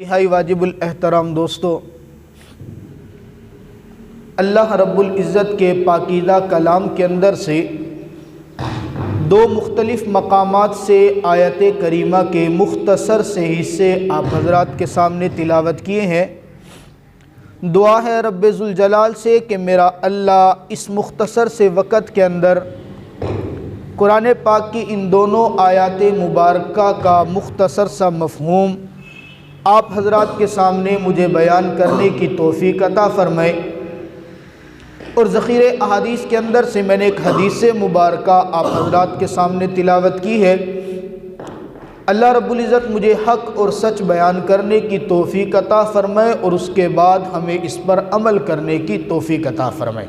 نہائی واجب الاحترام دوستو، اللہ رب العزت کے پاکیزہ کلام کے اندر سے دو مختلف مقامات سے آیت کریمہ کے مختصر سے حصے آپ حضرات کے سامنے تلاوت کیے ہیں۔ دعا ہے رب ذوالجلال سے کہ میرا اللہ اس مختصر سے وقت کے اندر قرآن پاک کی ان دونوں آیات مبارکہ کا مختصر سا مفہوم آپ حضرات کے سامنے مجھے بیان کرنے کی توفیق عطا فرمائے۔ اور ذخیرے احادیث کے اندر سے میں نے ایک حدیث مبارکہ آپ حضرات کے سامنے تلاوت کی ہے۔ اللہ رب العزت مجھے حق اور سچ بیان کرنے کی توفیق عطا فرمائے اور اس کے بعد ہمیں اس پر عمل کرنے کی توفیق عطا فرمائے۔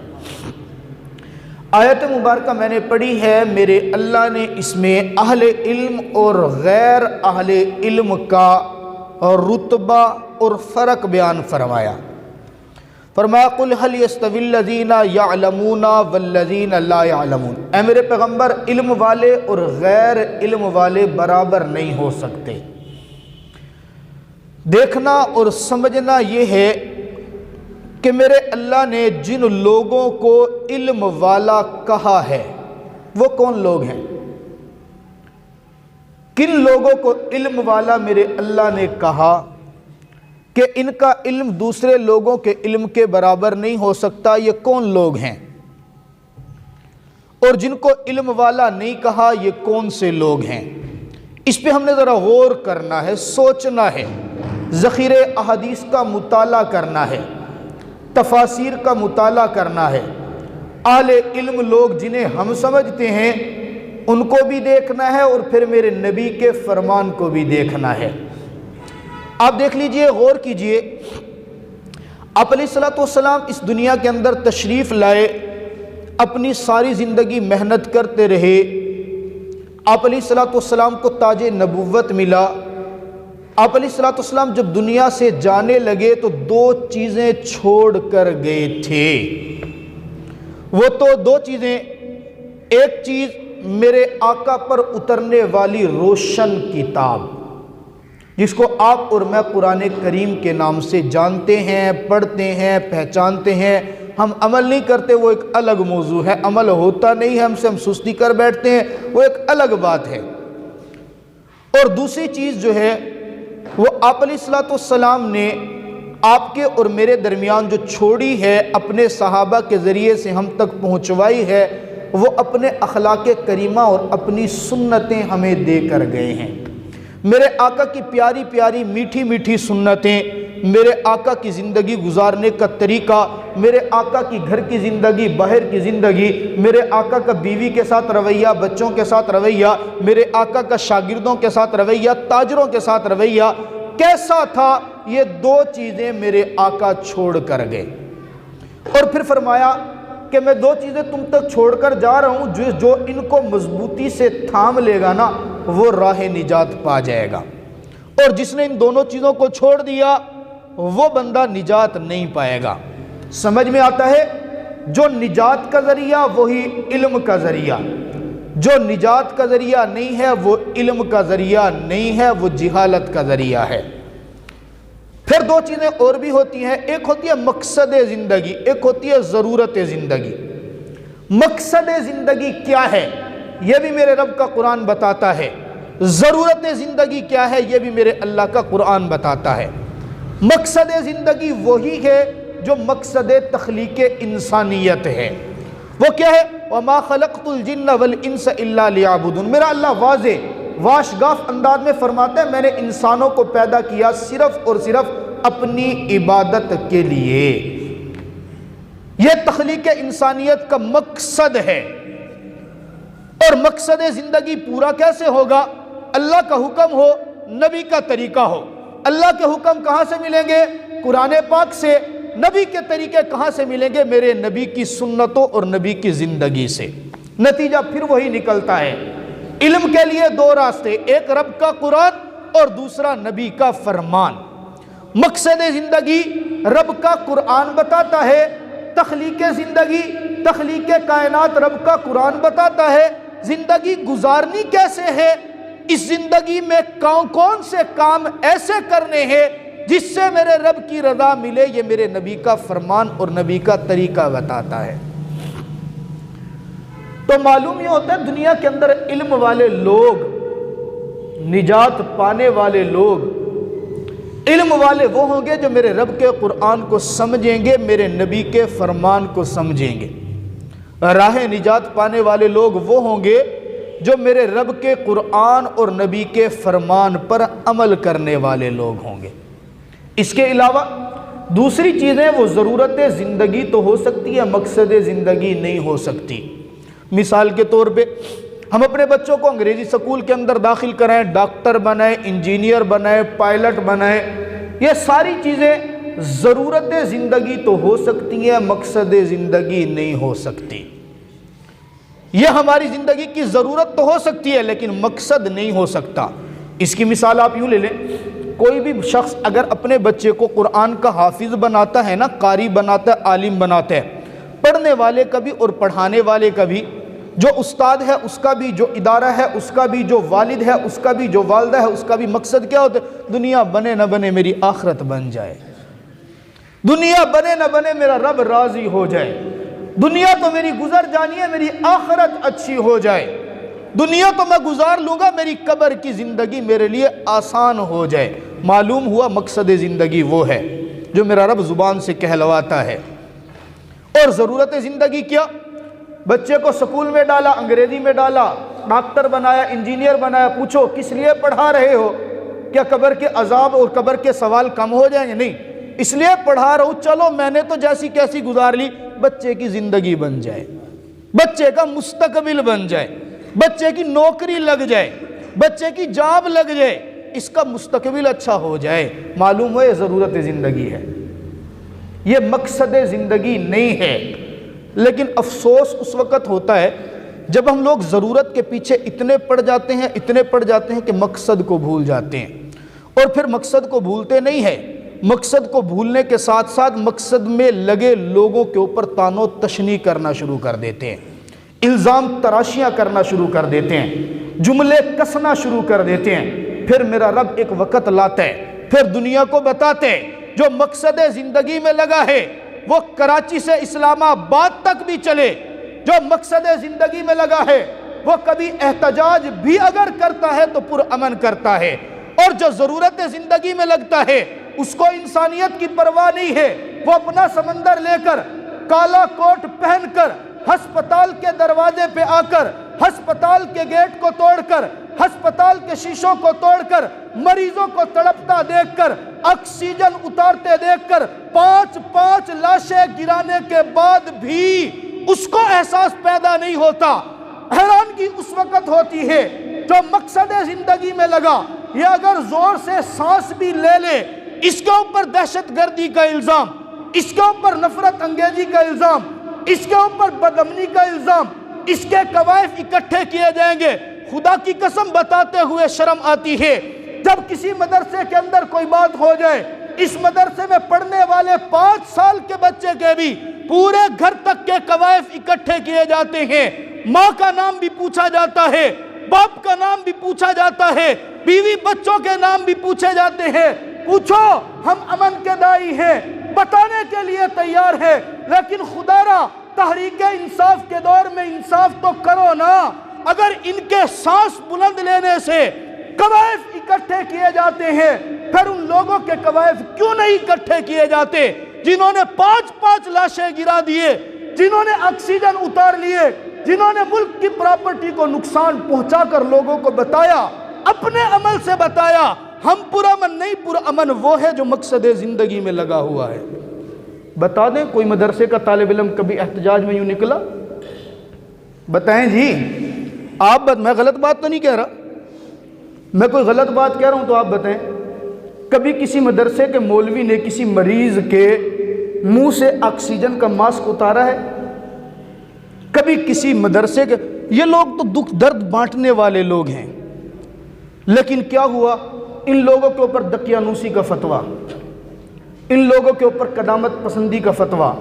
آیت مبارکہ میں نے پڑھی ہے، میرے اللہ نے اس میں اہل علم اور غیر اہل علم کا رتبہ اور فرق بیان فرمایا۔ فرمایا قل هل يستوي الذين يعلمون والذين لا يعلمون، اے میرے پیغمبر علم والے اور غیر علم والے برابر نہیں ہو سکتے۔ دیکھنا اور سمجھنا یہ ہے کہ میرے اللہ نے جن لوگوں کو علم والا کہا ہے وہ کون لوگ ہیں؟ کن لوگوں کو علم والا میرے اللہ نے کہا کہ ان کا علم دوسرے لوگوں کے علم کے برابر نہیں ہو سکتا، یہ کون لوگ ہیں؟ اور جن کو علم والا نہیں کہا یہ کون سے لوگ ہیں؟ اس پہ ہم نے ذرا غور کرنا ہے، سوچنا ہے، ذخیرے احادیث کا مطالعہ کرنا ہے، تفاسیر کا مطالعہ کرنا ہے۔ اہل علم لوگ جنہیں ہم سمجھتے ہیں ان کو بھی دیکھنا ہے اور پھر میرے نبی کے فرمان کو بھی دیکھنا ہے۔ آپ دیکھ لیجئے، غور کیجئے، آپ علیہ السلام اس دنیا کے اندر تشریف لائے، اپنی ساری زندگی محنت کرتے رہے، آپ علیہ السلام کو تاج نبوت ملا۔ آپ علیہ السلام جب دنیا سے جانے لگے تو دو چیزیں چھوڑ کر گئے تھے۔ وہ تو دو چیزیں، ایک چیز میرے آقا پر اترنے والی روشن کتاب، جس کو آپ اور میں قرآن کریم کے نام سے جانتے ہیں، پڑھتے ہیں، پہچانتے ہیں، ہم عمل نہیں کرتے وہ ایک الگ موضوع ہے، عمل ہوتا نہیں ہے ہم سے، ہم سستی کر بیٹھتے ہیں، وہ ایک الگ بات ہے۔ اور دوسری چیز جو ہے وہ آپ علیہ السلام نے آپ کے اور میرے درمیان جو چھوڑی ہے، اپنے صحابہ کے ذریعے سے ہم تک پہنچوائی ہے، وہ اپنے اخلاق کریمہ اور اپنی سنتیں ہمیں دے کر گئے ہیں۔ میرے آقا کی پیاری پیاری میٹھی میٹھی سنتیں، میرے آقا کی زندگی گزارنے کا طریقہ، میرے آقا کی گھر کی زندگی، باہر کی زندگی، میرے آقا کا بیوی کے ساتھ رویہ، بچوں کے ساتھ رویہ، میرے آقا کا شاگردوں کے ساتھ رویہ، تاجروں کے ساتھ رویہ کیسا تھا، یہ دو چیزیں میرے آقا چھوڑ کر گئے۔ اور پھر فرمایا کہ میں دو چیزیں تم تک چھوڑ کر جا رہا ہوں، جو ان کو مضبوطی سے تھام لے گا نا وہ راہ نجات پا جائے گا، اور جس نے ان دونوں چیزوں کو چھوڑ دیا وہ بندہ نجات نہیں پائے گا۔ سمجھ میں آتا ہے؟ جو نجات کا ذریعہ وہی علم کا ذریعہ، جو نجات کا ذریعہ نہیں ہے وہ علم کا ذریعہ نہیں ہے، وہ جہالت کا ذریعہ ہے۔ پھر دو چیزیں اور بھی ہوتی ہیں، ایک ہوتی ہے مقصد زندگی، ایک ہوتی ہے ضرورت زندگی۔ مقصد زندگی کیا ہے یہ بھی میرے رب کا قرآن بتاتا ہے، ضرورت زندگی کیا ہے یہ بھی میرے اللہ کا قرآن بتاتا ہے۔ مقصد زندگی وہی ہے جو مقصد تخلیق انسانیت ہے۔ وہ کیا ہے؟ وَمَا خَلَقْتُ الْجِنَّ وَالْإِنسَ إِلَّا لِيَعْبُدُونَ۔ میرا اللہ واضح واشگاف انداز میں فرماتا ہے میں نے انسانوں کو پیدا کیا صرف اور صرف اپنی عبادت کے لیے۔ یہ تخلیق انسانیت کا مقصد ہے۔ اور مقصد زندگی پورا کیسے ہوگا؟ اللہ کا حکم ہو، نبی کا طریقہ ہو۔ اللہ کے حکم کہاں سے ملیں گے؟ قرآن پاک سے۔ نبی کے طریقے کہاں سے ملیں گے؟ میرے نبی کی سنتوں اور نبی کی زندگی سے۔ نتیجہ پھر وہی نکلتا ہے، علم کے لیے دو راستے، ایک رب کا قرآن اور دوسرا نبی کا فرمان۔ مقصد زندگی رب کا قرآن بتاتا ہے، تخلیق زندگی، تخلیق کائنات رب کا قرآن بتاتا ہے۔ زندگی گزارنی کیسے ہے، اس زندگی میں کون کون سے کام ایسے کرنے ہیں جس سے میرے رب کی رضا ملے، یہ میرے نبی کا فرمان اور نبی کا طریقہ بتاتا ہے۔ تو معلوم یہ ہوتا ہے دنیا کے اندر علم والے لوگ، نجات پانے والے لوگ، علم والے وہ ہوں گے جو میرے رب کے قرآن کو سمجھیں گے، میرے نبی کے فرمان کو سمجھیں گے۔ راہ نجات پانے والے لوگ وہ ہوں گے جو میرے رب کے قرآن اور نبی کے فرمان پر عمل کرنے والے لوگ ہوں گے۔ اس کے علاوہ دوسری چیزیں وہ ضرورت زندگی تو ہو سکتی ہے، مقصد زندگی نہیں ہو سکتی۔ مثال کے طور پہ ہم اپنے بچوں کو انگریزی سکول کے اندر داخل کرائیں، ڈاکٹر بنائیں، انجینئر بنائیں، پائلٹ بنائیں، یہ ساری چیزیں ضرورت زندگی تو ہو سکتی ہیں، مقصد زندگی نہیں ہو سکتی۔ یہ ہماری زندگی کی ضرورت تو ہو سکتی ہے لیکن مقصد نہیں ہو سکتا۔ اس کی مثال آپ یوں لے لیں، کوئی بھی شخص اگر اپنے بچے کو قرآن کا حافظ بناتا ہے نا، قاری بناتا ہے، عالم بناتا ہے، پڑھنے والے کا بھی اور پڑھانے والے کا بھی، جو استاد ہے اس کا بھی، جو ادارہ ہے اس کا بھی، جو والد ہے اس کا بھی، جو والدہ ہے اس کا بھی مقصد کیا ہوتا ہے؟ دنیا بنے نہ بنے میری آخرت بن جائے، دنیا بنے نہ بنے میرا رب راضی ہو جائے، دنیا تو میری گزر جانی ہے، میری آخرت اچھی ہو جائے، دنیا تو میں گزار لوں گا، میری قبر کی زندگی میرے لیے آسان ہو جائے۔ معلوم ہوا مقصد زندگی وہ ہے جو میرا رب زبان سے کہلواتا ہے۔ اور ضرورت زندگی کیا؟ بچے کو سکول میں ڈالا، انگریزی میں ڈالا، ڈاکٹر بنایا، انجینئر بنایا، پوچھو کس لیے پڑھا رہے ہو؟ کیا قبر کے عذاب اور قبر کے سوال کم ہو جائیں گے؟ نہیں، اس لیے پڑھا رہا ہوں، چلو میں نے تو جیسی کیسی گزار لی، بچے کی زندگی بن جائے، بچے کا مستقبل بن جائے، بچے کی نوکری لگ جائے، بچے کی جاب لگ جائے، اس کا مستقبل اچھا ہو جائے۔ معلوم ہو یہ ضرورت زندگی ہے، یہ مقصد زندگی نہیں ہے۔ لیکن افسوس اس وقت ہوتا ہے جب ہم لوگ ضرورت کے پیچھے اتنے پڑ جاتے ہیں کہ مقصد کو بھول جاتے ہیں، اور پھر مقصد کو بھولتے نہیں ہیں، مقصد کو بھولنے کے ساتھ ساتھ مقصد میں لگے لوگوں کے اوپر تان و تشنیع کرنا شروع کر دیتے ہیں، الزام تراشیاں کرنا شروع کر دیتے ہیں، جملے کسنا شروع کر دیتے ہیں۔ پھر میرا رب ایک وقت لاتا ہے، پھر دنیا کو بتاتے ہیں جو مقصد زندگی میں لگا ہے وہ کراچی سے اسلام آباد تک بھی چلے، جو مقصد زندگی میں لگا ہے وہ کبھی احتجاج بھی اگر کرتا ہے تو پرامن کرتا ہے، اور جو ضرورت زندگی میں لگتا ہے اس کو انسانیت کی پرواہ نہیں ہے، وہ اپنا سمندر لے کر، کالا کوٹ پہن کر، ہسپتال کے دروازے پہ آ کر، ہسپتال کے گیٹ کو توڑ کر، ہسپتال کے شیشوں کو توڑ کر، مریضوں کو تڑپتا دیکھ کر، آکسیجن اتارتے دیکھ کر، 5 لاشیں گرانے کے بعد بھی اس کو احساس پیدا نہیں ہوتا۔ حیرانگی اس وقت ہوتی ہے جو مقصد زندگی میں لگا، یہ اگر زور سے سانس بھی لے لے، اس کے اوپر دہشت گردی کا الزام، اس کے اوپر نفرت انگیزی کا الزام، اس کے اوپر بدامنی کا الزام، اس کے کوائف اکٹھے کیے جائیں گے۔ خدا کی قسم بتاتے ہوئے شرم آتی ہے جب کسی مدرسے کے اندر کوئی بات ہو جائے، اس مدرسے میں پڑھنے والے 5 سال کے بچے کے بھی پورے گھر تک کے کوائف اکٹھے کیے جاتے ہیں، ماں کا نام بھی پوچھا جاتا ہے، باپ کا نام بھی پوچھا جاتا ہے، بیوی بچوں کے نام بھی پوچھے جاتے ہیں۔ پوچھو، ہم امن کے دائی ہیں، بتانے کے لیے تیار ہے، لیکن خدا را تحریک انصاف کے دور میں انصاف تو کرو نا۔ اگر ان کے سانس بلند لینے سے قوائف اکٹھے کیے جاتے ہیں، پھر ان لوگوں کے قوائف کیوں نہیں اکٹھے کیے جاتے جنہوں نے 5 لاشیں گرا دیے، جنہوں نے آکسیجن اتار لیے، جنہوں نے ملک کی پراپرٹی کو نقصان پہنچا کر لوگوں کو بتایا، اپنے عمل سے بتایا۔ ہم پرامن نہیں، پرامن وہ ہے جو مقصد زندگی میں لگا ہوا ہے۔ بتا دیں کوئی مدرسے کا طالب علم کبھی احتجاج میں یوں نکلا؟ بتائیں جی، میں غلط بات تو نہیں کہہ رہا، میں کوئی غلط بات کہہ رہا ہوں تو آپ بتائیں، کبھی کسی مدرسے کے مولوی نے کسی مریض کے منہ سے آکسیجن کا ماسک اتارا ہے؟ کبھی کسی مدرسے کے، یہ لوگ تو دکھ درد بانٹنے والے لوگ ہیں، لیکن کیا ہوا؟ ان لوگوں کے اوپر دقیانوسی کا فتویٰ، ان لوگوں کے اوپر قدامت پسندی کا فتویٰ،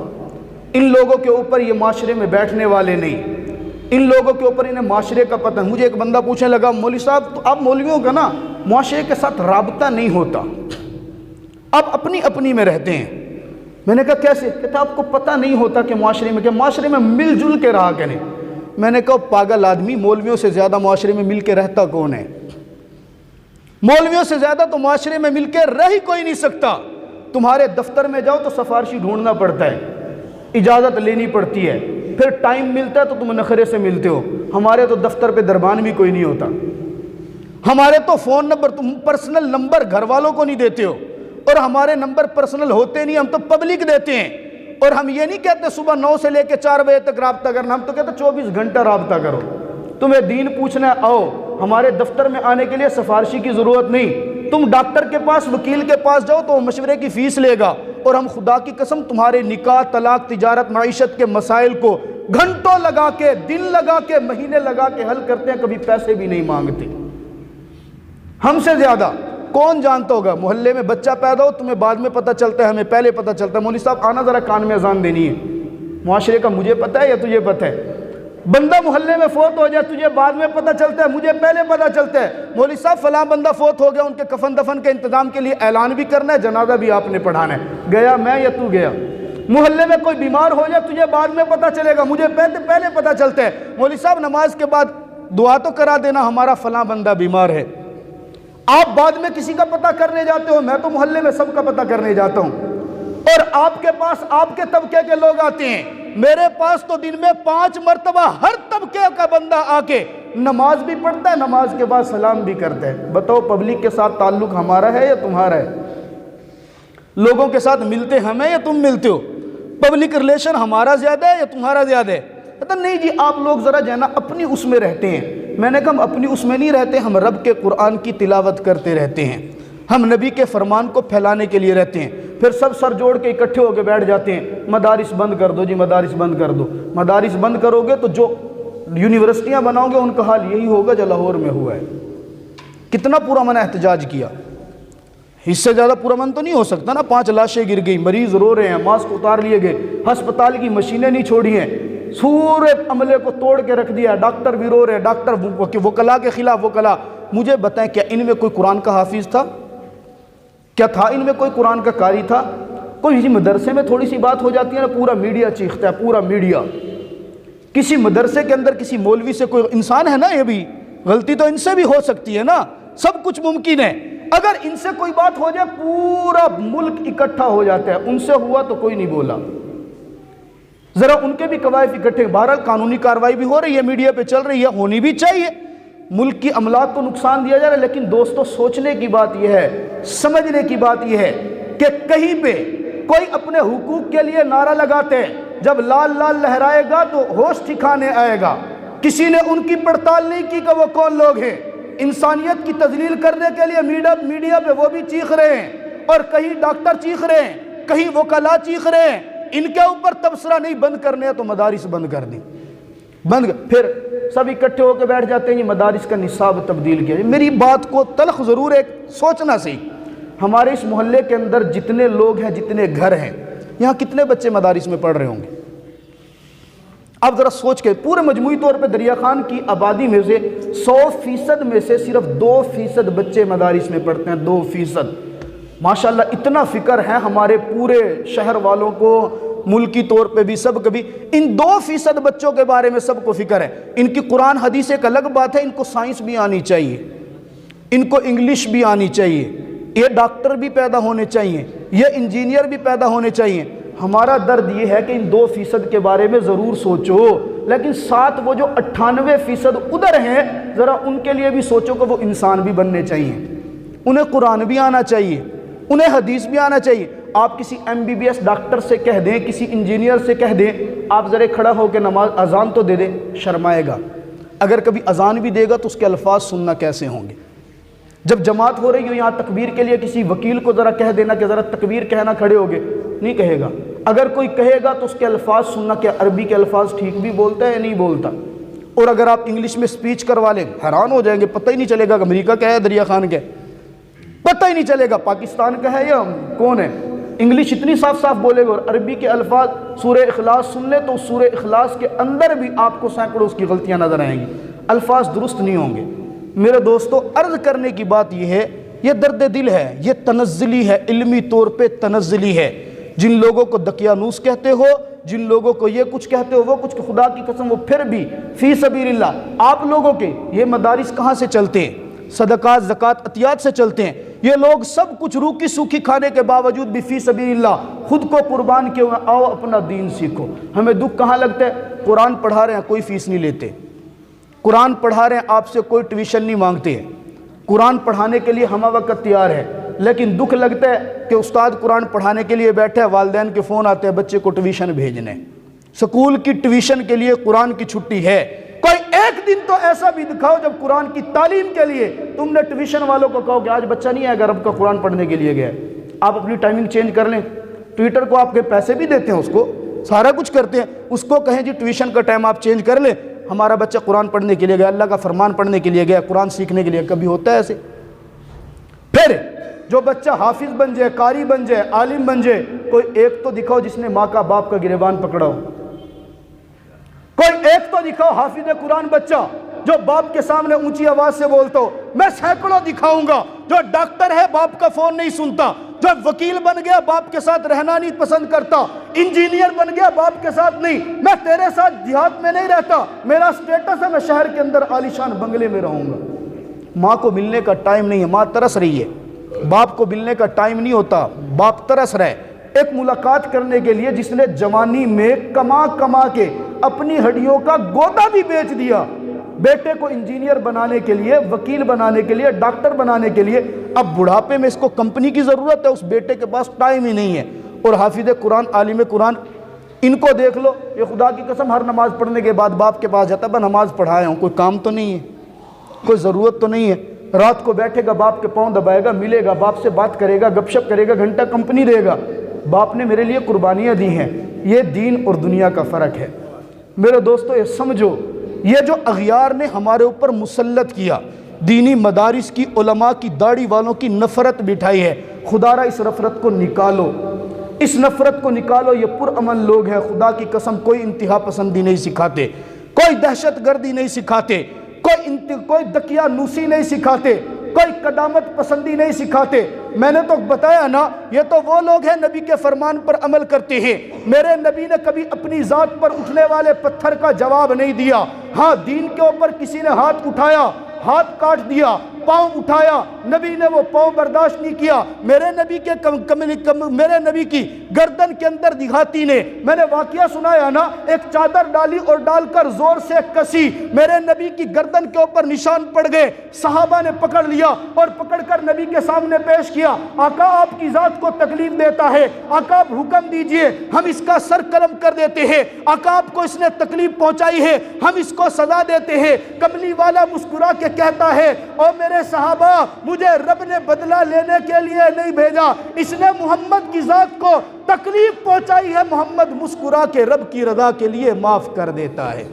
ان لوگوں کے اوپر یہ معاشرے میں بیٹھنے والے نہیں، ان لوگوں کے اوپر انہیں معاشرے کا پتہ۔ مجھے ایک بندہ پوچھنے لگا، مولوی صاحب تو آپ مولویوں کا نا معاشرے کے ساتھ رابطہ نہیں ہوتا، آپ اپنی اپنی میں رہتے ہیں۔ میں نے کہا کیسے؟ کہتا آپ کو پتہ نہیں ہوتا کہ معاشرے میں مل جل کے رہا کریں۔ میں نے کہا پاگل آدمی، مولویوں سے زیادہ معاشرے میں مل کے رہتا کون ہے؟ مولویوں سے زیادہ تو معاشرے میں مل کے رہ ہی کوئی نہیں سکتا۔ تمہارے دفتر میں جاؤ تو سفارشی ڈھونڈنا پڑتا ہے، اجازت لینی پڑتی ہے، پھر ٹائم ملتا ہے تو تم نخرے سے ملتے ہو۔ ہمارے تو دفتر پہ دربان بھی کوئی نہیں ہوتا، ہمارے تو فون نمبر، تم پرسنل نمبر گھر والوں کو نہیں دیتے ہو، اور ہمارے نمبر پرسنل ہوتے نہیں، ہم تو پبلک دیتے ہیں۔ اور ہم یہ نہیں کہتے صبح 9 سے لے کے 4 بجے تک رابطہ کرنا، ہم تو کہتے 24 گھنٹہ رابطہ کرو۔ تمہیں دین پوچھنا ہے آؤ، ہمارے دفتر میں آنے کے لیے سفارشی کی ضرورت نہیں۔ تم ڈاکٹر کے پاس، وکیل کے پاس جاؤ تو وہ مشورے کی فیس لے گا، اور ہم خدا کی قسم تمہارے نکاح، طلاق، تجارت، معیشت کے مسائل کو گھنٹوں لگا کے، دن لگا کے، مہینے لگا کے حل کرتے ہیں، کبھی پیسے بھی نہیں مانگتے۔ ہم سے زیادہ کون جانتا ہوگا؟ محلے میں بچہ پیدا ہو، تمہیں بعد میں پتہ چلتا ہے، ہمیں پہلے پتہ چلتا ہے، مولوی صاحب آنا ذرا کان میں اذان دینی ہے۔ معاشرے کا مجھے پتہ ہے یا تجھے پتہ ہے؟ بندہ محلے میں فوت ہو جائے، تجھے بعد میں پتہ چلتا ہے، مجھے پہلے پتہ چلتا ہے۔ مولوی صاحب فلاں بندہ فوت ہو گیا، ان کے کفن دفن کے انتظام کے لیے اعلان بھی کرنا ہے، جنازہ بھی آپ نے پڑھانا ہے۔ گیا میں یا تو گیا؟ محلے میں کوئی بیمار ہو جائے، تجھے بعد میں پتہ چلے گا، مجھے پہلے پتہ چلتا ہے۔ مولوی صاحب نماز کے بعد دعا تو کرا دینا، ہمارا فلاں بندہ بیمار ہے۔ آپ بعد میں کسی کا پتہ کرنے جاتے ہو، میں تو محلے میں سب کا پتہ کرنے جاتا ہوں۔ اور آپ کے پاس آپ کے طبقے کے لوگ آتے ہیں، میرے پاس تو دن میں 5 مرتبہ ہر طبقے کا بندہ آ کے نماز بھی پڑھتا ہے، نماز کے بعد سلام بھی کرتا ہے۔ بتاؤ پبلک کے ساتھ تعلق ہمارا ہے یا تمہارا ہے؟ لوگوں کے ساتھ ملتے ہمیں یا تم ملتے ہو؟ پبلک ریلیشن ہمارا زیادہ ہے یا تمہارا زیادہ ہے؟ کہتا نہیں جی آپ لوگ ذرا جو ہے نا اپنی اس میں رہتے ہیں۔ میں نے کہا ہم اپنی اس میں نہیں رہتے، ہم رب کے قرآن کی تلاوت کرتے رہتے ہیں، ہم نبی کے فرمان کو پھیلانے کے لیے رہتے ہیں۔ پھر سب سر جوڑ کے اکٹھے ہو کے بیٹھ جاتے ہیں، مدارس بند کر دو جی، مدارس بند کر دو۔ مدارس بند کرو گے تو جو یونیورسٹیاں بناؤ گے ان کا حال یہی ہوگا جو لاہور میں ہوا ہے۔ کتنا پورا من احتجاج کیا، اس سے زیادہ پورا من تو نہیں ہو سکتا نا۔ 5 لاشیں گر گئی، مریض رو رہے ہیں، ماسک اتار لیے گئے، ہسپتال کی مشینیں نہیں چھوڑی ہیں، سورے عملے کو توڑ کے رکھ دیا، ڈاکٹر بھی رو رہے ہیں، ڈاکٹر وکلا کے خلاف وکلا۔ مجھے بتائیں کیا ان میں کوئی قرآن کا حافظ تھا؟ کیا تھا ان میں کوئی قرآن کا قاری تھا؟ کوئی مدرسے میں تھوڑی سی بات ہو جاتی ہے نا پورا میڈیا چیختا ہے، پورا میڈیا۔ کسی مدرسے کے اندر کسی مولوی سے، کوئی انسان ہے نا، یہ بھی غلطی تو ان سے بھی ہو سکتی ہے نا، سب کچھ ممکن ہے۔ اگر ان سے کوئی بات ہو جائے پورا ملک اکٹھا ہو جاتا ہے، ان سے ہوا تو کوئی نہیں بولا۔ ذرا ان کے بھی قوائف اکٹھے، بہرحال قانونی کارروائی بھی ہو رہی ہے، میڈیا پہ چل رہی ہے، ہونی بھی چاہیے، ملک کی املاک کو نقصان دیا جا رہا ہے۔ لیکن دوستو سوچنے کی بات یہ ہے، سمجھنے کی بات یہ ہے کہ کہیں پہ کوئی اپنے حقوق کے لیے نعرہ لگاتے ہیں، جب لال لال لہرائے گا تو ہوش ٹھکانے آئے گا۔ کسی نے ان کی پڑتال نہیں کی کہ وہ کون لوگ ہیں۔ انسانیت کی تذلیل کرنے کے لیے میڈیا پہ وہ بھی چیخ رہے ہیں، اور کہیں ڈاکٹر چیخ رہے ہیں، کہیں وکلا چیخ رہے ہیں۔ ان کے اوپر تبصرہ نہیں بند کرنے تو مدارس بند کر دیں، پھر سب اکٹھے ہو کے بیٹھ جاتے ہیں یہ مدارس کا نصاب تبدیل کیا۔ میری بات کو تلخ ضرور ایک سوچنا سی، ہمارے اس محلے کے اندر جتنے لوگ ہیں، جتنے گھر ہیں، یہاں کتنے بچے مدارس میں پڑھ رہے ہوں گے؟ آپ ذرا سوچ کے، پورے مجموعی طور پہ دریا خان کی آبادی میں سے 100% میں سے صرف 2% بچے مدارس میں پڑھتے ہیں، 2%۔ ماشاءاللہ اتنا فکر ہے ہمارے پورے شہر والوں کو، ملکی طور پہ بھی، سب کبھی ان 2% بچوں کے بارے میں سب کو فکر ہے۔ ان کی قرآن حدیث ایک الگ بات ہے، ان کو سائنس بھی آنی چاہیے، ان کو انگلش بھی آنی چاہیے، یہ ڈاکٹر بھی پیدا ہونے چاہیے، یہ انجینئر بھی پیدا ہونے چاہیے۔ ہمارا درد یہ ہے کہ ان 2% کے بارے میں ضرور سوچو، لیکن ساتھ وہ جو 98% ادھر ہیں، ذرا ان کے لیے بھی سوچو کہ وہ انسان بھی بننے چاہیے، انہیں قرآن بھی آنا چاہیے، انہیں حدیث بھی آنا چاہیے۔ آپ کسی MBBS ڈاکٹر سے کہہ دیں، کسی انجینئر سے کہہ دیں آپ ذرا کھڑا ہو کے نماز اذان تو دے دیں، شرمائے گا۔ اگر کبھی اذان بھی دے گا تو اس کے الفاظ سننا کیسے ہوں گے؟ جب جماعت ہو رہی ہو یہاں تکبیر کے لیے کسی وکیل کو ذرا کہہ دینا کہ ذرا تکبیر کہنا، کھڑے ہوگے، نہیں کہے گا۔ اگر کوئی کہے گا تو اس کے الفاظ سننا، کہ عربی کے الفاظ ٹھیک بھی بولتا ہے یا نہیں بولتا۔ اور اگر آپ انگلش میں سپیچ کروا لیں حیران ہو جائیں گے، پتہ ہی نہیں چلے گا کہ امریکہ کا ہے دریا خان کا ہے، پتہ ہی نہیں چلے گا پاکستان کا ہے یا کون ہے۔ انگلش اتنی صاف صاف بولے گا، اور عربی کے الفاظ سورہ اخلاص سن لے تو سورہ اخلاص کے اندر بھی آپ کو سینکڑوں اس کی غلطیاں نظر آئیں گی، الفاظ درست نہیں ہوں گے۔ میرے دوستو عرض کرنے کی بات یہ ہے یہ درد دل ہے، یہ تنزلی ہے، علمی طور پہ تنزلی ہے۔ جن لوگوں کو دقیانوس کہتے ہو، جن لوگوں کو یہ کچھ کہتے ہو وہ کچھ، خدا کی قسم وہ پھر بھی فی سبیل اللہ آپ لوگوں کے یہ مدارس کہاں سے چلتے ہیں؟ صدقات زکوٰۃ عطیات سے چلتے ہیں۔ یہ لوگ سب کچھ روکی سوکھی کھانے کے باوجود بھی فی سبیل اللہ خود کو قربان کیے ہوئے، آؤ اپنا دین سیکھو۔ ہمیں دکھ کہاں لگتا ہے؟ قرآن پڑھا رہے ہیں کوئی فیس نہیں لیتے، قرآن پڑھا رہے ہیں آپ سے کوئی ٹیوشن نہیں مانگتے ہیں، قرآن پڑھانے کے لیے ہمہ وقت تیار ہے، لیکن دکھ لگتا ہے کہ استاد قرآن پڑھانے کے لیے بیٹھے ہیں، والدین کے فون آتے ہیں بچے کو ٹیوشن بھیجنے، سکول کی ٹیوشن کے لیے قرآن کی چھٹی ہے۔ کوئی ایک دن تو ایسا بھی دکھاؤ جب قرآن کی تعلیم کے لیے تم نے ٹیوشن والوں کو کہو کہ آج بچہ نہیں آئے گا رب کا قرآن پڑھنے کے لیے گیا ہے، آپ اپنی ٹائمنگ چینج کر لیں۔ ٹویٹر کو آپ کے پیسے بھی دیتے ہیں، اس کو سارا کچھ کرتے ہیں، اس کو کہیں جی ٹیوشن کا ٹائم آپ چینج کر لیں، ہمارا بچہ قرآن پڑھنے کے لیے گیا، اللہ کا فرمان پڑھنے کے لیے گیا، قرآن سیکھنے کے لیے۔ کبھی ہوتا ہے ایسے؟ پھر جو بچہ حافظ بن جائے، قاری بن جائے، عالم بن جائے، کوئی ایک تو دکھاؤ جس نے ماں کا باپ کا گریبان پکڑا ہو، کوئی ایک تو دکھاؤ حافظ قرآن بچہ جو باپ کے سامنے اونچی آواز سے بولتا ہو۔ میں سینکڑوں دکھاؤں گا جو ڈاکٹر ہے باپ کا فون نہیں سنتا، جو وکیل بن گیا باپ کے ساتھ رہنا نہیں پسند کرتا، انجینئر بن گیا باپ کے ساتھ نہیں، میں تیرے ساتھ دیہات میں نہیں رہتا، میرا سٹیٹس ہے میں شہر کے اندر عالیشان بنگلے میں رہوں گا۔ ماں کو ملنے کا ٹائم نہیں ہے، ماں ترس رہی ہے، باپ کو ملنے کا ٹائم نہیں ہوتا، باپ ترس رہے ایک ملاقات کرنے کے لیے جس نے جوانی میں کما کما کے اپنی ہڈیوں کا گودا بھی بیچ دیا، بیٹے کو انجینئر بنانے کے لیے، وکیل بنانے کے لیے، ڈاکٹر بنانے کے لیے۔ اب بڑھاپے میں اس کو کمپنی کی ضرورت ہے، اس بیٹے کے پاس ٹائم ہی نہیں ہے۔ اور حافظ قرآن، عالم قرآن، ان کو دیکھ لو، یہ خدا کی قسم ہر نماز پڑھنے کے بعد باپ کے پاس جاتا ہے، میں نماز پڑھایا ہوں، کوئی کام تو نہیں ہے، کوئی ضرورت تو نہیں ہے۔ رات کو بیٹھے گا باپ کے پاؤں دبائے گا، ملے گا باپ سے، بات کرے گا، گپ شپ کرے گا، گھنٹہ کمپنی دے گا۔ باپ نے میرے لیے قربانیاں دی ہیں۔ یہ دین اور دنیا کا فرق ہے میرے دوستو۔ یہ سمجھو، یہ جو اغیار نے ہمارے اوپر مسلط کیا، دینی مدارس کی، علماء کی، داڑھی والوں کی نفرت بٹھائی ہے، خدا را اس نفرت کو نکالو، اس نفرت کو نکالو۔ یہ پرامن لوگ ہیں، خدا کی قسم کوئی انتہا پسندی نہیں سکھاتے، کوئی دہشت گردی نہیں سکھاتے، کوئی دقیانوسی نہیں سکھاتے، کوئی قدامت پسندی نہیں سکھاتے۔ میں نے تو بتایا نا، یہ تو وہ لوگ ہیں نبی کے فرمان پر عمل کرتے ہیں۔ میرے نبی نے کبھی اپنی ذات پر اٹھنے والے پتھر کا جواب نہیں دیا۔ ہاں، دین کے اوپر کسی نے ہاتھ اٹھایا، ہاتھ کاٹ دیا، پاؤں اٹھایا، نبی نے وہ پاؤں برداشت نہیں کیا۔ میرے نبی کی گردن کے اندر دیہاتی نے، میں نے واقعہ سنایا نا، ایک چادر ڈالی اور ڈال کر زور سے کسی، میرے نبی کی گردن کے اوپر نشان پڑ گئے۔ صحابہ نے پکڑ لیا اور پکڑ کر نبی کے سامنے پیش کیا۔ آقا آپ کی ذات کو تکلیف دیتا ہے، آقا آپ حکم دیجئے، ہم اس کا سر قلم کر دیتے ہیں۔ آقا آپ کو اس نے تکلیف پہنچائی ہے، ہم اس کو سزا دیتے ہیں۔ کملی والا مسکرا کے کہتا ہے، او میرے صحابہ، مجھے رب نے بدلہ لینے کے لیے نہیں بھیجا، اس نے محمد کی ذات کو تکلیف پہنچائی ہے، محمد مسکرا کے رب کی رضا کے لیے معاف کر دیتا ہے۔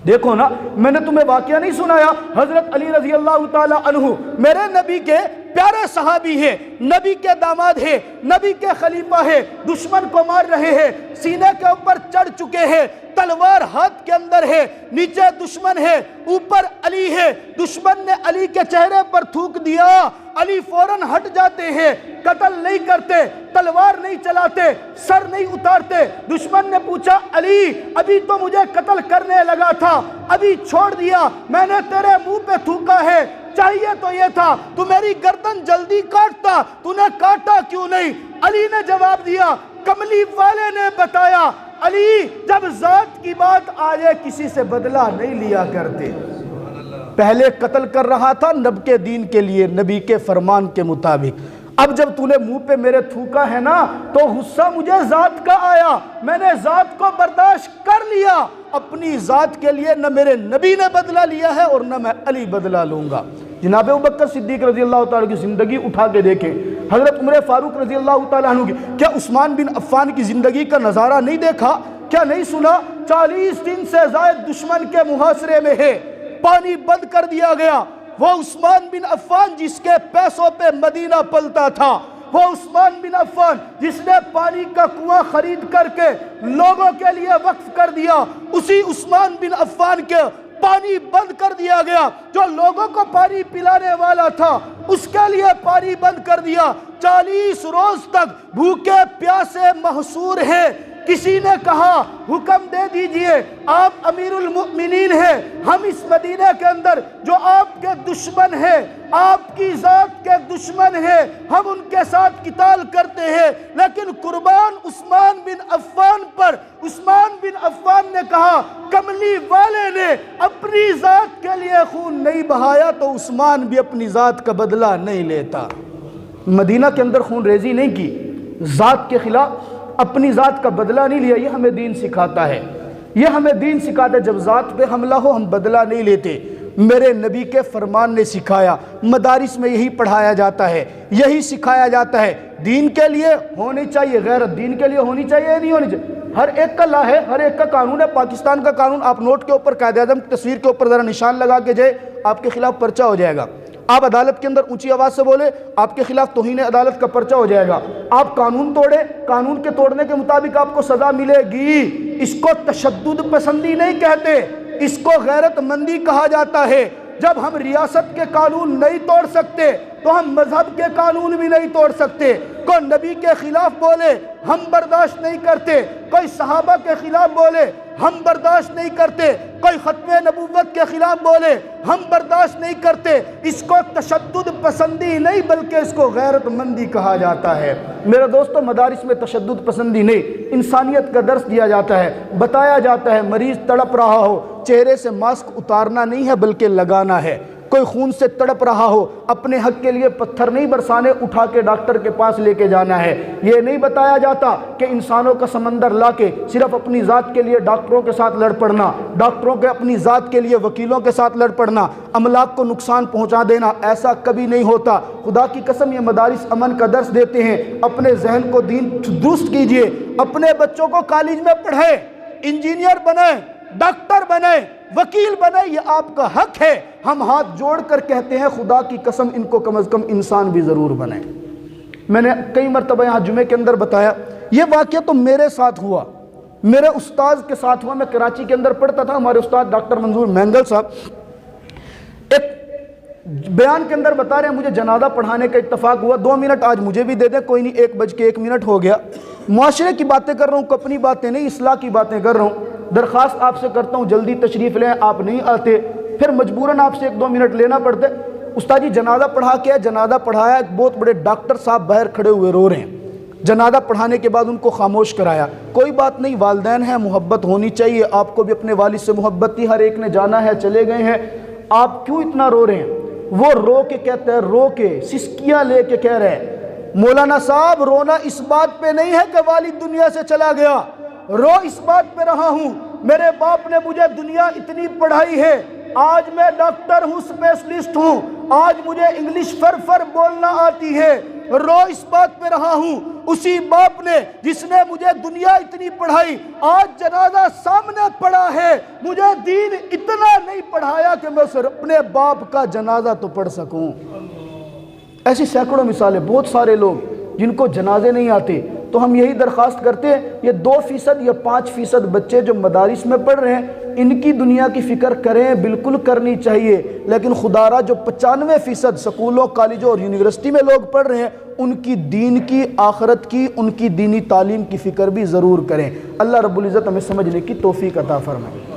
دیکھو نا، میں نے تمہیں واقعہ نہیں سنایا، حضرت علی رضی اللہ تعالی عنہ میرے نبی کے پیارے صحابی ہے، نبی کے داماد ہے، نبی کے خلیفہ ہے، دشمن کو مار رہے ہیں، سینے کے اوپر چڑھ چکے ہیں، تلوار ہاتھ کے اندر ہے، نیچے دشمن ہے، اوپر علی ہے۔ دشمن نے علی کے چہرے پر تھوک دیا، علی فوراً ہٹ جاتے ہیں، قتل نہیں کرتے، تلوار نہیں چلاتے، سر نہیں اتارتے۔ دشمن نے پوچھا، علی ابھی تو مجھے قتل کرنے لگا تھا، ابھی چھوڑ دیا، میں نے تیرے منہ پہ تھوکا ہے، چاہیے تو یہ تھا تو میری گردن جلدی کاٹتا، تو نے کاٹا کیوں نہیں؟ علی نے جواب دیا، کملی والے نے بتایا، علی جب ذات کی بات آ جائے کسی سے بدلہ نہیں لیا کرتے۔ پہلے قتل کر رہا تھا نب کے دین کے لیے، نبی کے فرمان کے مطابق، اب جب تو نے منہ پہ میرے تھوکا ہے نا تو غصہ مجھے ذات کا آیا، میں نے ذات کو برداشت کر لیا، اپنی ذات کے لیے نہ میرے نبی نے بدلہ لیا ہے اور نہ میں علی بدلہ لوں گا۔ جناب ابوبکر صدیق رضی اللہ تعالیٰ کی زندگی اٹھا کے دیکھیں، حضرت عمر فاروق رضی اللہ تعالیٰ عنہ کی، کیا عثمان بن عفان کی زندگی کا نظارہ نہیں دیکھا؟ کیا نہیں سنا؟ 40 دن سے زائد دشمن کے محاصرے میں ہے، پانی بند کر دیا گیا۔ وہ عثمان بن عفان جس کے پیسوں پہ مدینہ پلتا تھا، وہ عثمان بن عفان جس نے پانی کا کنواں خرید کر کے لوگوں کے لیے وقف کر دیا، اسی عثمان بن عفان کے پانی بند کر دیا گیا، جو لوگوں کو پانی پلانے والا تھا اس کے لیے پانی بند کر دیا، 40 روز تک بھوکے پیاسے محصور ہیں۔ کسی نے کہا حکم دے دیجئے، آپ امیر المؤمنین ہیں، ہم اس مدینہ کے اندر جو آپ کے دشمن ہیں، آپ کی ذات کے دشمن ہیں، ہم ان کے ساتھ قتال کرتے ہیں، لیکن قربان عثمان بن عفان پر۔ عثمان بن عفان نے کہا کملی والے نے اپنی ذات کے لیے خون نہیں بہایا تو عثمان بھی اپنی ذات کا بدلہ نہیں لیتا۔ مدینہ کے اندر خون ریزی نہیں کی، ذات کے خلاف اپنی ذات کا بدلہ نہیں لیا۔ یہ ہمیں دین سکھاتا ہے، یہ ہمیں دین سکھاتا ہے، جب ذات پہ حملہ ہو ہم بدلہ نہیں لیتے۔ میرے نبی کے فرمان نے سکھایا، مدارس میں یہی پڑھایا جاتا ہے، یہی سکھایا جاتا ہے۔ دین کے لیے ہونی چاہیے غیرت، دین کے لیے ہونی چاہیے یا نہیں ہونی چاہیے؟ ہر ایک کا لا ہے، ہر ایک کا قانون ہے۔ پاکستان کا قانون آپ نوٹ کے اوپر قائد اعظم کی تصویر کے اوپر ذرا نشان لگا کے جائے، آپ کے خلاف پرچہ ہو جائے گا۔ آپ عدالت کے اندر اونچی آواز سے بولے، آپ کے خلاف توہین عدالت کا پرچہ ہو جائے گا۔ آپ قانون توڑے، قانون کے توڑنے کے مطابق آپ کو سزا ملے گی۔ اس کو تشدد پسندی نہیں کہتے، اس کو غیرت مندی کہا جاتا ہے۔ جب ہم ریاست کے قانون نہیں توڑ سکتے تو ہم مذہب کے قانون بھی نہیں توڑ سکتے۔ کوئی نبی کے خلاف بولے ہم برداشت نہیں کرتے، کوئی صحابہ کے خلاف بولے ہم برداشت نہیں کرتے، کوئی ختم نبوت کے خلاف بولے ہم برداشت نہیں کرتے۔ اس کو تشدد پسندی نہیں بلکہ اس کو غیرت مندی کہا جاتا ہے۔ میرے دوستو، مدارس میں تشدد پسندی نہیں، انسانیت کا درس دیا جاتا ہے، بتایا جاتا ہے مریض تڑپ رہا ہو چہرے سے ماسک اتارنا نہیں ہے بلکہ لگانا ہے۔ کوئی خون سے تڑپ رہا ہو اپنے حق کے لیے پتھر نہیں برسانے، اٹھا کے ڈاکٹر کے پاس لے کے جانا ہے۔ یہ نہیں بتایا جاتا کہ انسانوں کا سمندر لا کے صرف اپنی ذات کے لیے ڈاکٹروں کے ساتھ لڑ پڑنا، ڈاکٹروں کے اپنی ذات کے لیے وکیلوں کے ساتھ لڑ پڑنا، املاک کو نقصان پہنچا دینا، ایسا کبھی نہیں ہوتا۔ خدا کی قسم یہ مدارس امن کا درس دیتے ہیں۔ اپنے ذہن کو دین درست کیجئے، اپنے بچوں کو کالج میں پڑھائیں، انجینئر بنائیں، ڈاکٹر بنائیں، وکیل بنائیں، یہ آپ کا حق ہے۔ ہم ہاتھ جوڑ کر کہتے ہیں خدا کی قسم ان کو کم از کم انسان بھی ضرور بنائیں۔ میں نے کئی مرتبہ یہاں جمعے کے اندر بتایا، یہ واقعہ تو میرے ساتھ ہوا، میرے استاذ کے ساتھ ہوا۔ میں کراچی کے اندر پڑھتا تھا، ہمارے استاد ڈاکٹر منظور مینگل صاحب ایک بیان کے اندر بتا رہے ہیں مجھے جنازہ پڑھانے کا اتفاق ہوا۔ 2 منٹ آج مجھے بھی دے دیں، کوئی نہیں، 1:01 ہو گیا۔ معاشرے کی باتیں کر رہا ہوں، اپنی باتیں نہیں، اصلاح کی باتیں کر رہا ہوں۔ درخواست آپ سے کرتا ہوں جلدی تشریف لیں، آپ نہیں آتے، پھر مجبوراً آپ سے 1-2 منٹ لینا پڑتے۔ استاد جی جنازہ پڑھا کے جنازہ پڑھایا، ایک بہت بڑے ڈاکٹر صاحب باہر کھڑے ہوئے رو رہے ہیں۔ جنازہ پڑھانے کے بعد ان کو خاموش کرایا، کوئی بات نہیں، والدین ہیں، محبت ہونی چاہیے، آپ کو بھی اپنے والد سے محبت تھی، ہر ایک نے جانا ہے، چلے گئے ہیں، آپ کیوں اتنا رو رہے ہیں؟ وہ رو کے کہتے ہیں، رو کے سسکیاں لے کے کہہ رہے ہیں مولانا صاحب رونا اس بات پہ نہیں ہے کہ والد دنیا سے چلا گیا، رو اس بات پہ رہا ہوں میرے باپ نے مجھے دنیا اتنی پڑھائی ہے، آج میں ڈاکٹر ہوں، اسپیشلسٹ ہوں، آج مجھے انگلش فر بولنا آتی ہے، رو اس بات پہ رہا ہوں اسی باپ نے جس نے مجھے دنیا اتنی پڑھائی، آج جنازہ سامنے پڑا ہے، مجھے دین اتنا نہیں پڑھایا کہ میں صرف اپنے باپ کا جنازہ تو پڑھ سکوں۔ ایسی سینکڑوں مثالیں، بہت سارے لوگ جن کو جنازے نہیں آتے۔ تو ہم یہی درخواست کرتے ہیں، یہ 2% یا 5% بچے جو مدارس میں پڑھ رہے ہیں ان کی دنیا کی فکر کریں، بالکل کرنی چاہیے، لیکن خدا را جو 95% سکولوں، کالجوں اور یونیورسٹی میں لوگ پڑھ رہے ہیں ان کی دین کی، آخرت کی، ان کی دینی تعلیم کی فکر بھی ضرور کریں۔ اللہ رب العزت ہمیں سمجھنے کی توفیق عطا فرمائے۔